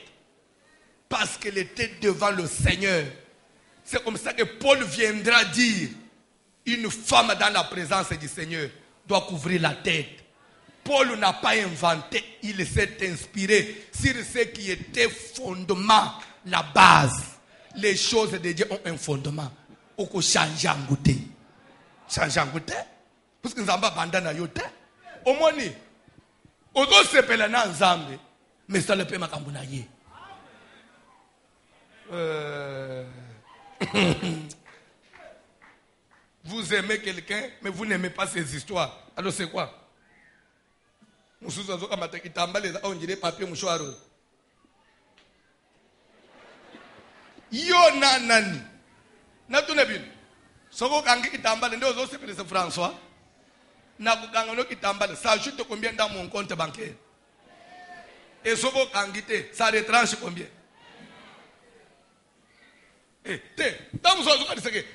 [SPEAKER 1] Parce qu'elle était devant le Seigneur. C'est comme ça que Paul viendra dire, une femme dans la présence du Seigneur doit couvrir la tête. Paul n'a pas inventé, il s'est inspiré sur ce qui était fondement, la base. Les choses de Dieu ont un fondement. Oko change en goûter. Change en goûter. Parce que nous avons bandana yote. Au moins, ozo sepela na nzambe, mais ça le peut makambuna ye. Vous aimez quelqu'un, mais vous n'aimez pas ses histoires. Alors c'est quoi? mususu azokamata kitambala on dirait papier mouchoir yo nani natuna bino soko kangi kitambala ndio zosepeleza François na kukanga no kitambala ça ajoute combien dans mon compte bancaire et soko kangi te ça retranche combien te tamu zo ka diseke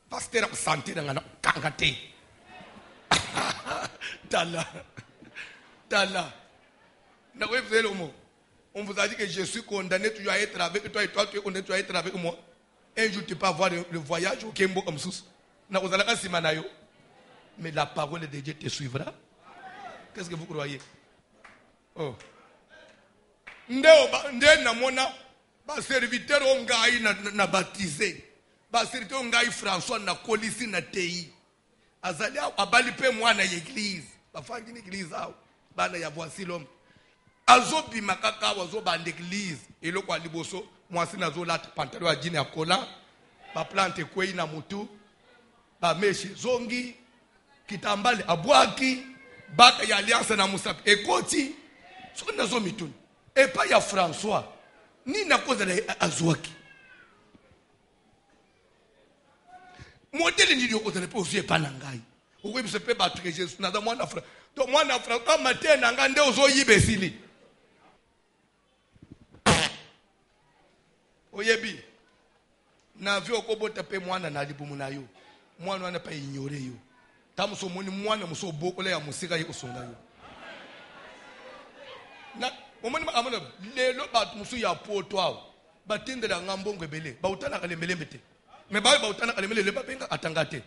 [SPEAKER 1] pasteur ko sentir ngana kanga te tala na wewe vile on vous a dit que je suis condamné tu dois être avec toi et toi tu es condamné tu dois être avec moi un jour tu peux avoir le voyage au Kembo comme sous na kozalaka simanayo mais la parole de Dieu te suivra. Qu'est-ce que vous croyez? Oh nde na mona ba serviteur ongai na baptisé ba serviteur ongai François na kolisi na tei azali abali pe mwana l'église bafangi ni église awo bana ya voici l'homme azobi makaka wazo ba l'église eloko aliboso mwasi nazo lata pantalon ya jini ya kola ba plante kwei na mutu ba meshi zongi kitambale abwaki baka ya alliance na musapi ekoti soko nazo mituni epa ya François ni na koza la azwaki modèle ni yoko tele pe ozie pa na ngai okwe bise pe ba tuke Jesus na da mwana fra to mwana fra kama te na nga nde ozo yibesili oyebi na vi okobota pe mwana na libumu na yo mwana wana pa ignore yo tamuso moni mwana muso bokola ya musika ye osonga yo na omoni amana lelo batu muso ya poto awo batindela ngambongo ebele bautana kale melembete me ba utana kale melele bapenga atangate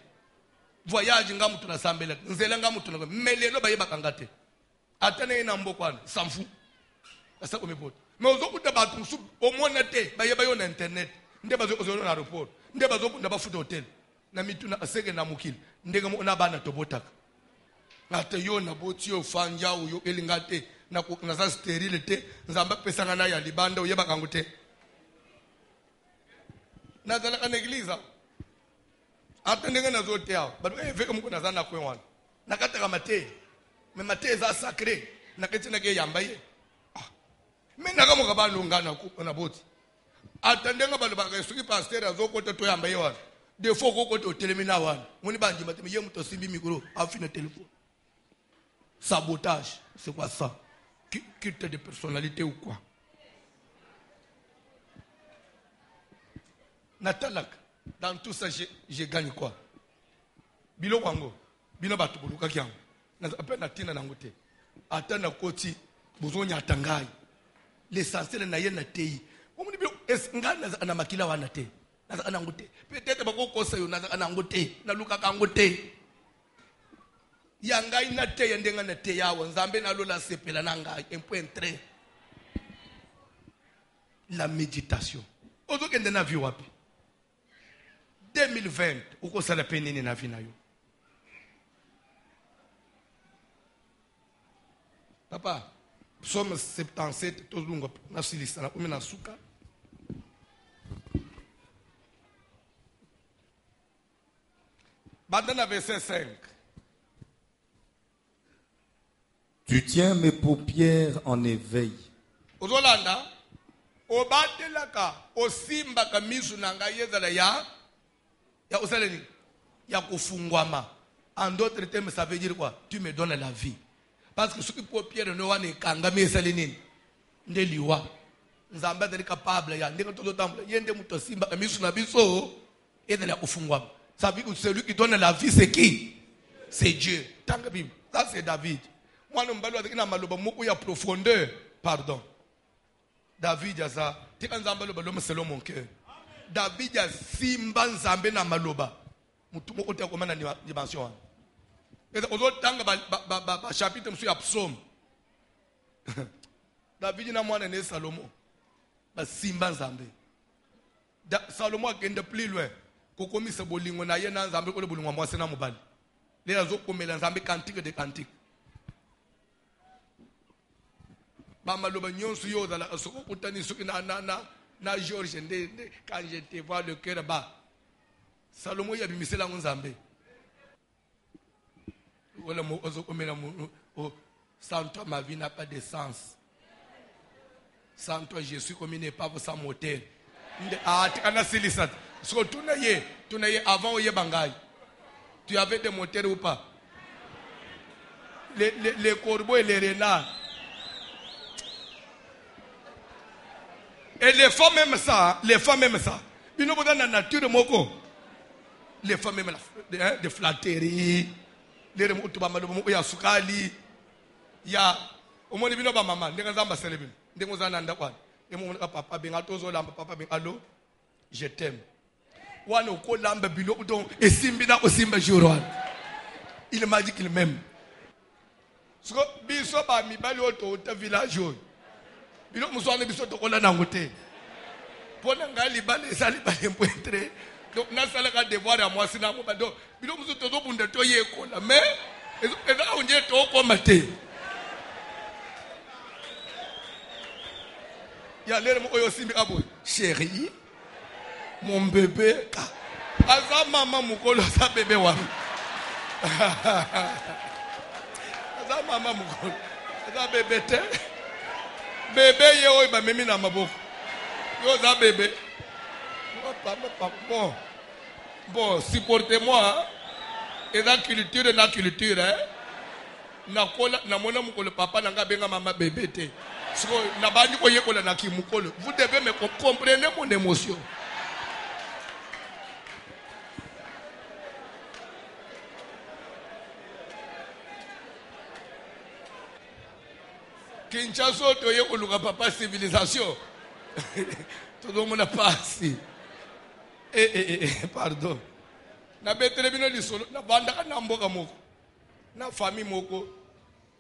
[SPEAKER 1] voyage ngamu tunasambela nzela ngamu tunako melelo baye bakangate atana ina mbokwana samfu asa komepota me ozokuta batu muso omona te baye bayo na internet nde bazokozona na aeroport nde bazokunda bafuta hotel na mituna aseke na mukili ndenge na bana tobotaka ngate yo na boti yo fanja uyo elingate na za sterile te nzamba pesanga na ya libanda uyeba kangu te na zala kana église atendenge na zote hao bado eveke mko nazana kwe wana nakataka mate me mate za sacré naketsina ke yambaye mina kama kabalo ngana na boti atendenga balo bakaisuki pasteur azokota to yambaye wana des fois kokota otelemina wana moni banji mateme ye mto simbi micro afina téléphone sabotage c'est quoi ça culte de personnalité ou quoi Natalak, dans tout ça, je gagne quoi? Bilo wango, bino batu buluka kiango. Nape natina nangote. Atana koti, buzonya atangai. L'essentiel na yena tei. Omuni bilo ngana na makila wana te. Naza anangote. Peut-être bako kosa yo naza anangote. Na luka kangote. Yangai na te yendenga na te yawo. Nzambe na lola sepela nanga. Un point très. La méditation. Ozo kende na vi wapi? 2020, uko sala penini na vina yo. Papa, Psaume 77, tozunga na silisa na umina suka. Bandana verset 5.
[SPEAKER 2] Tu tiens mes paupières en éveil.
[SPEAKER 1] Ozolanda, obatelaka, osimba kamisu nanga yezala ya osaleni ya kufungwama. En d'autres termes, ça veut dire quoi? Tu me donnes la vie. Parce que ce qui peut pierre no wane kangami salinini ndeliwa nzamba ndeli capable ya ndenge todo temple yende muto simba kamisu na biso edela kufungwama. Ça veut dire que celui qui donne la vie c'est qui? C'est Dieu. Tanga Bible. Ça c'est David. Moi no mbalo akina maloba moko ya profondeur, pardon. David ya ça, tika nzamba lo balo selon mon cœur. David ya simba nzambe na maloba. Mutu moko te komana ni dimension. Et aujourd'hui tanga ba chapitre monsieur ya psaume. David na mwana ne Salomo. Ba simba nzambe. Salomo akende plus loin. Kokomisa bolingo na ye na nzambe ko le bolingo mwase na mobali. Les azo komela nzambe cantique de cantique. Ba maloba nyonso yo dala soko kutani soki na George nde quand je te vois le cœur bas. Salomo ya bimisela nzambe. Wala mo ozo komela mo Sans toi, ma vie n'a pas de sens. Sans toi, je suis comme une épave sans moteur. Ah, tu as c'est ça. Parce que tu n'as avant ou bangaï. Tu avais des moteurs ou pas? Les corbeaux et les renards. Et les femmes même ça. Les femmes même ça. Ils nous dans la nature moko. Les femmes même de flatterie. Les remoutes il y a sukali. Il y a au moins bino ba maman ndenga zamba celebrate ndengo zananda kwa emo papa benga tozo lamba papa benga allo je t'aime wana ko lamba bilo don esimbi na osimba jour il m'a dit qu'il m'aime so biso ba mibali oto ta village oyo bilo muswana biso to kola nango te pona ngali bale sali bale mpointre donc na sala ka devoir à moi sina mo ba do bilo muso to bunda to yekola mais eza onje to ko mate. Il y a l'air chérie, mon bébé. Aza maman mukolo sa bébé wa. Aza maman mukolo. Aza bébé te. Bébé yo ba memi na maboko. Yo za bébé. Bon, supportez-moi. Et la culture, hein. Na mona mukolo papa nanga benga mama bébé te. Vous devez me comprendre mon émotion. Kinshasa, tu es au papa civilisation. Tout le monde a passé. Pardon. Na betelebino li solo na banda na mboka moko. Na famille moko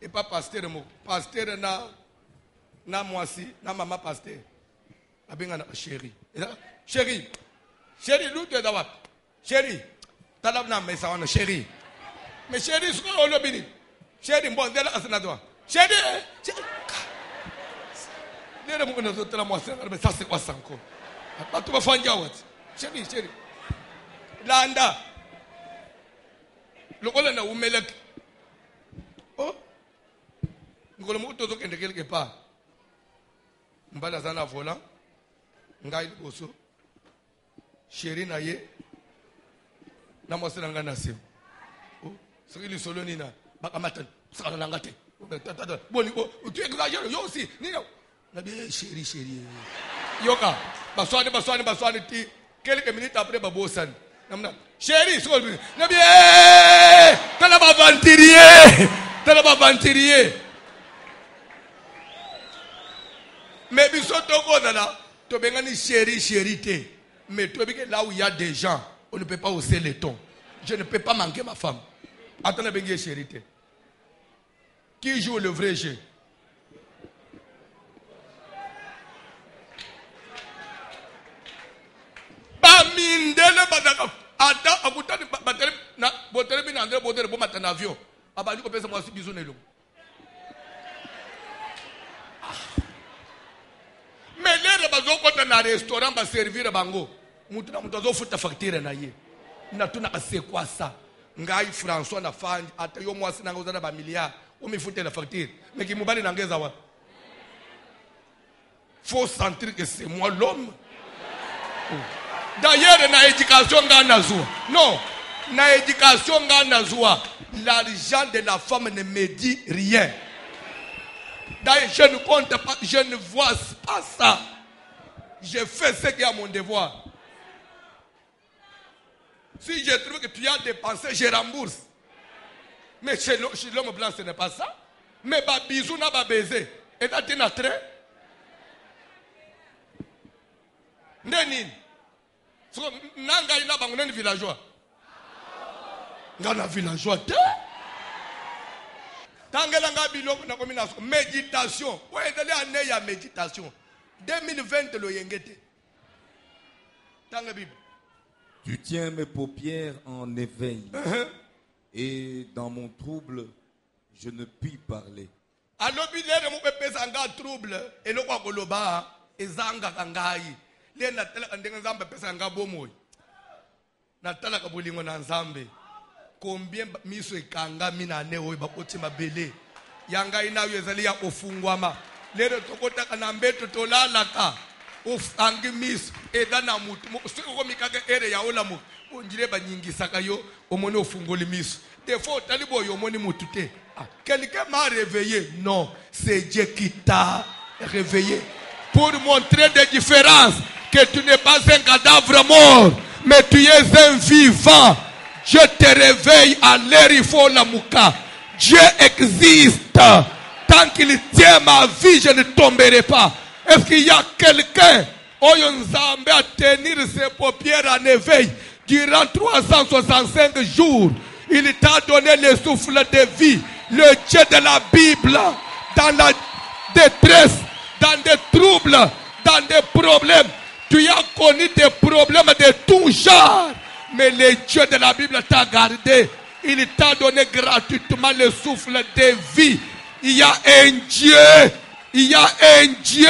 [SPEAKER 1] et pas pasteur moko. Pasteur na moi si na maman pasteur abenga na chérie chérie l'autre d'abord chérie talab na mesa wana chérie mais chérie soko olobini chérie mbondela asina toi chérie nere mo na zotela moi mais ça c'est quoi ça encore pas tout va fanja wat chérie landa lokola na umelek oh ngolo mo to zokende quelque part mbala zana volant ngai boso chérie na ye na mosela nga na sim oh sili solo nina bakamata sala na ngate boni tu exagères yo aussi nina na bien chérie yoka baswani ti quelques minutes après babosan namna chérie solo na bien tala ba venturier mais biso toko là, to bengani chérie te. Mais tu que là où il y a des gens, on ne peut pas hausser les tons. Je ne peux pas manquer ma femme. Attends, bengi chérie te. Qui joue le vrai jeu? Bamindele badaka. Ada abutani batele na botere bina andre botere bo matana avion. Abali ko pesa moi si biso nelo. Mais les bazo kota na restaurant ba servir bango mutu na mutu azofuta facture na ye na tuna c'est quoi ça ngai François na fandi ata yo mwasi na ngozana ba milliard o mifute la facture mais qui mobali na ngeza wa faut sentir que c'est moi l'homme. D'ailleurs na éducation ngana zua non na éducation ngana zua l'argent de la femme ne me dit rien. D'ailleurs, je ne compte pas, je ne vois pas ça. Je fais ce qui est à mon devoir. Si je trouve que tu as dépensé, je rembourse. Mais chez l'homme blanc, ce n'est pas ça. Mais bah, bisou n'a pas baisé. Et là, tu es trait. Neni. Nanga ina bangunen villageois. Ngana villageois. Méditation. Ouais, il y a méditation. 2020 le yengete.
[SPEAKER 2] Tu tiens mes paupières en éveil. Et dans mon trouble, je ne puis parler.
[SPEAKER 1] Alors, il y a un trouble. Et le quoi koloba, et zanga kangai. Les natala kandenga zamba pesa anga bomoy. Natala kabulingo na nzambe. Combien miso ekanga mina ne oy bakoti mabele. yanga inayo ezali ya ofungwama lero tokotaka na mbeto tolalaka ofangi miso eza na mutu sokomikaka ere ya olamu onjire banyingisaka yo omoni ofungoli miso des fois otali boye omoni mutu te. Quelqu'un m'a réveillé. Non, c'est Dieu qui t'a réveillé pour montrer des différences, que tu n'es pas un cadavre mort mais tu es un vivant. Dieu te réveille à l'air, il faut la mouka. Dieu existe. Tant qu'il tient ma vie, je ne tomberai pas. Est-ce qu'il y a quelqu'un Oyonzambe à tenir ses paupières en éveil durant 365 jours? Il t'a donné le souffle de vie, le Dieu de la Bible, dans la détresse, dans des troubles, dans des problèmes. Tu as connu des problèmes de tout genre, mais le Dieu de la Bible t'a gardé. Il t'a donné gratuitement le souffle de vie. Il y a un Dieu, il y a un Dieu,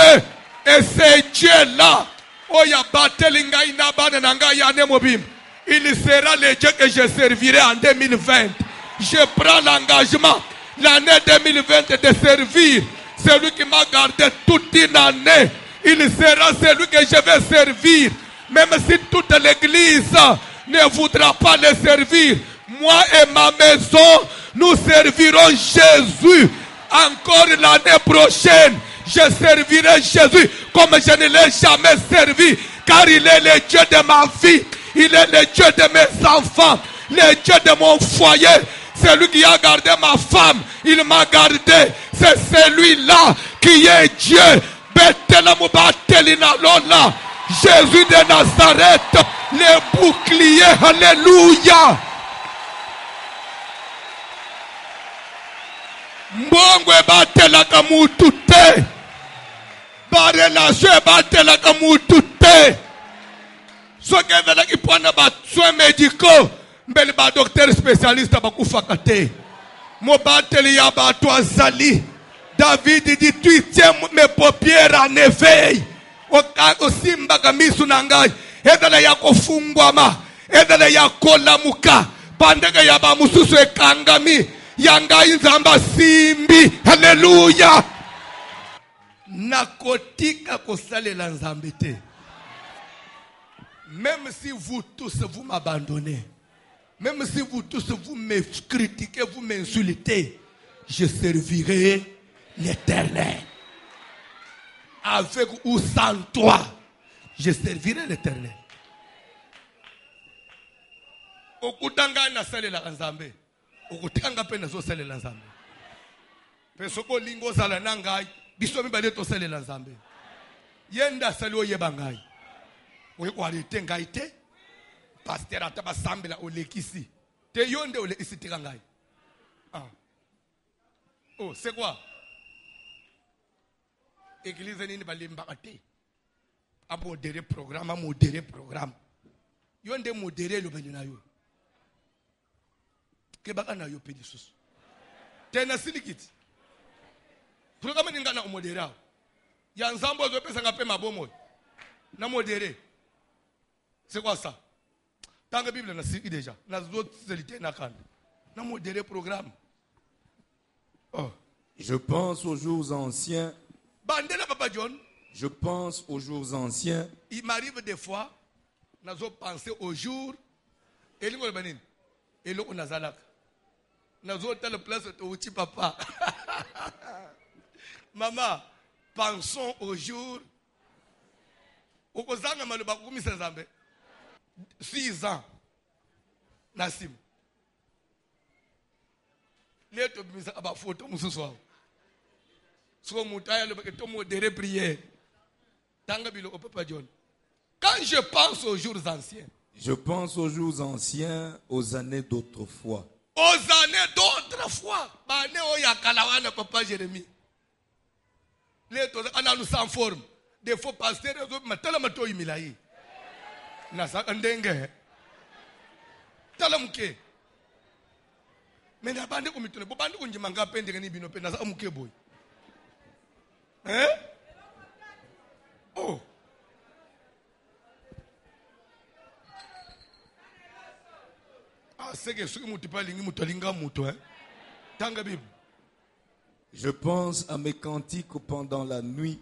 [SPEAKER 1] et ce Dieu-là, il sera le Dieu que je servirai en 2020. Je prends l'engagement, l'année 2020, de servir celui qui m'a gardé toute une année. Il sera celui que je vais servir. Même si toute l'église ne voudra pas le servir, moi et ma maison, nous servirons Jésus. Encore l'année prochaine, je servirai Jésus comme je ne l'ai jamais servi. Car il est le Dieu de ma vie. Il est le Dieu de mes enfants. Le Dieu de mon foyer. C'est lui qui a gardé ma femme. Il m'a gardé. C'est celui-là qui est Dieu. Jésus de Nazareth. Le bouclier. Alléluia. Mbongwe batelaka mutu te. Ba relation batelaka mutu te. Soki ezalaki mpona basoin médicaux mbeli badocteur spécialiste bakufaka te. Mobateli ya bato azali. David dit, tu tiens mes paupières en éveil. Osimbaka misu na ngai. Ezala ya kofungwama. Ezala ya kolamuka. Bandeka ya bamususu ekangami. Yanga inzamba simbi. Alléluia. Nakotika kosalela nzambe te. Même si vous tous vous m'abandonnez, même si vous tous vous me critiquez, vous m'insultez, je servirai l'Éternel. Avec ou sans toi, je servirai l'Éternel. Okutanga na salela nzambe. Okutanga pe na so salela nzambe. Pesoko lingo sala nangai, biso mi bale to salela nzambe. Yenda sali oyeba ngai. Oui, on arrête ngaïté. Pasteur ataba sambela olekisi. Te yonde olekisi tirangai. Ah. Oh, c'est quoi? Église nini balimbakate. A modéré programme. Yonde modéré le benina yo. Kebaka na yo pedisus. Tena silikiti. Programme ninga na modéré. Ya nzambo zo pesa ngape mabomo. Na modéré. C'est quoi ça? Tant que la Bible n'a pas déjà. N'a d'autres sélité n'a qu'un. N'a modéré programme. Oh.
[SPEAKER 2] Je pense aux jours anciens.
[SPEAKER 1] Bandela Papa John.
[SPEAKER 2] Je pense aux jours anciens.
[SPEAKER 1] Il m'arrive des fois, n'a pas pensé aux jours. Et l'on banin. Et l'on a zalak. N'a pas telle place au petit papa. Maman, pensons aux jours. Au Kozanga Malubakumi Sazambe. 6 ans. Nassim. Les deux mis à ma photo, ce soir. Soit mon taille, le baguette, modéré prière. Tangabilo au Papa John. Quand je pense aux jours anciens.
[SPEAKER 2] Je pense aux jours anciens, aux années d'autrefois.
[SPEAKER 1] Aux années d'autrefois. Bané oya kalawana Papa Jérémie. Les deux nous sans forme. Des faux pasteurs, mais tellement toi il milaï. Nasa andenge. Talamuke. Mais na bande komitone, bo bande kunji manga pende ngani bino pe nasa amuke boy. Hein? Oh. Ah, c'est que ce que mutu pa lingi mutu linga mutu hein. Tanga bibu.
[SPEAKER 2] Je pense à mes cantiques pendant la nuit.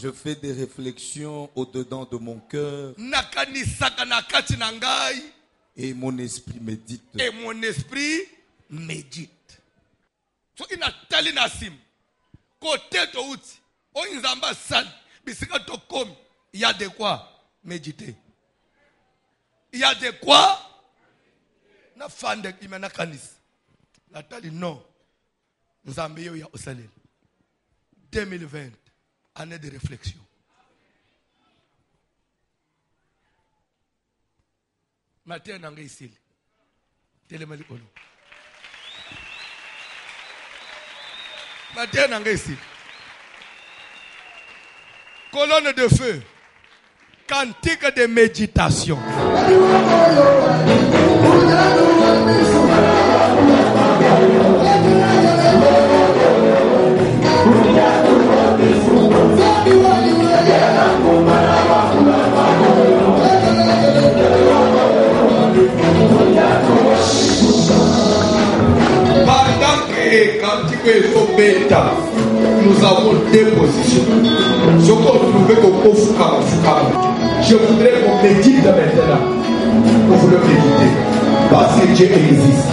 [SPEAKER 2] Je fais des réflexions au-dedans de mon cœur. Et mon esprit médite.
[SPEAKER 1] So inatali nasim. Côté to uti. O inzamba sal. Bisika to komi. Il y a de quoi méditer. Il y a de quoi na fande imena kanis. La tali non. Nzambe yo ya osalel. 2020 année de réflexion. Matin nanga ici. Telemali olo. Matin nanga ici. Colonne de feu. Cantique de méditation. Pendant que cantique est au bêta, nous avons deux positions. Ce qu'on trouvait au Foucault. Je voudrais qu'on médite maintenant. Nous voulons méditer. Parce que Dieu existe.